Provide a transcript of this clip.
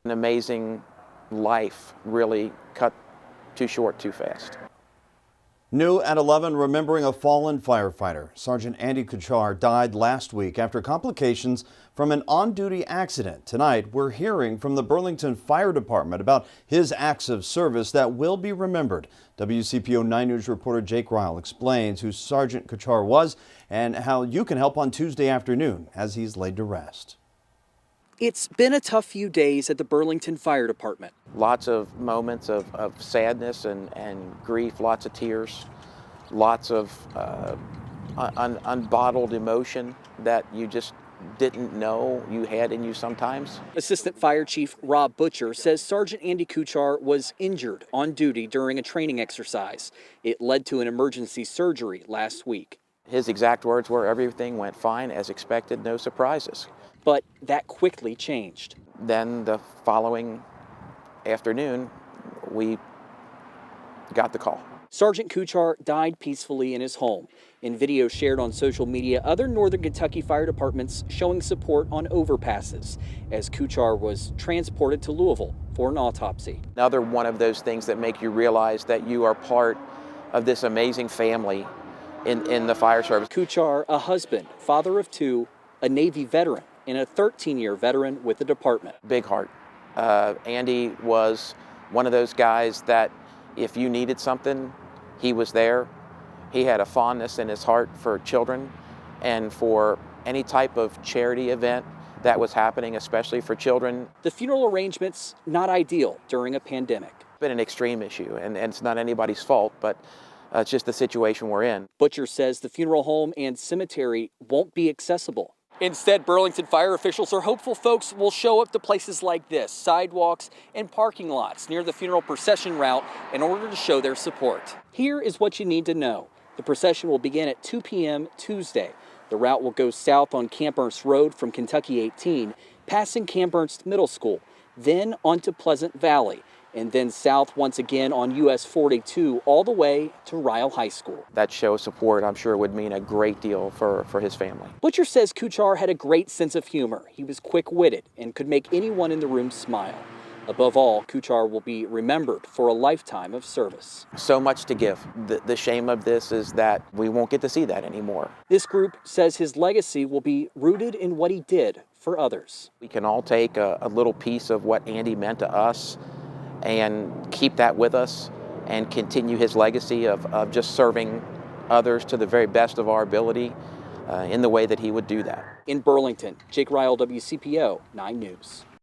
An amazing life really cut too short too fast. New at 11, remembering a fallen firefighter. Sergeant Andy Kuchar died last week after complications from an on-duty accident. Tonight, we're hearing from the Burlington Fire Department about his acts of service that will be remembered. WCPO 9 News reporter Jake Ryle explains who Sergeant Kuchar was and how you can help on Tuesday afternoon as he's laid to rest. It's been a tough few days at the Burlington Fire Department. Lots of moments of sadness and grief, lots of tears, lots of unbottled emotion that you just didn't know you had in you sometimes. Assistant Fire Chief Rob Butcher says Sergeant Andy Kuchar was injured on duty during a training exercise. It led to an emergency surgery last week. His exact words were, "Everything went fine as expected, no surprises." But that quickly changed. Then the following afternoon, we got the call. Sergeant Kuchar died peacefully in his home. In video shared on social media, other Northern Kentucky fire departments showing support on overpasses as Kuchar was transported to Louisville for an autopsy. Another one of those things that make you realize that you are part of this amazing family in the fire service. Kuchar, a husband, father of two, a Navy veteran, and a 13-year veteran with the department. Big heart. Andy was one of those guys that if you needed something, he was there. He had a fondness in his heart for children and for any type of charity event that was happening, especially for children. The funeral arrangements not ideal during a pandemic. It's been an extreme issue, and it's not anybody's fault, but it's just the situation we're in. Butcher says the funeral home and cemetery won't be accessible. Instead, Burlington fire officials are hopeful folks will show up to places like this, sidewalks and parking lots near the funeral procession route in order to show their support. Here is what you need to know. The procession will begin at 2 p.m. Tuesday. The route will go south on Camp Ernst Road from Kentucky 18, passing Camp Ernst Middle School, then onto Pleasant Valley, and then south once again on US 42 all the way to Ryle High School. That show of support, I'm sure, would mean a great deal for his family. Butcher says Kuchar had a great sense of humor. He was quick-witted and could make anyone in the room smile. Above all, Kuchar will be remembered for a lifetime of service. So much to give. The shame of this is that we won't get to see that anymore. This group says his legacy will be rooted in what he did for others. We can all take a little piece of what Andy meant to us and keep that with us and continue his legacy of just serving others to the very best of our ability in the way that he would do that. In Burlington, Jake Ryle, WCPO 9 News.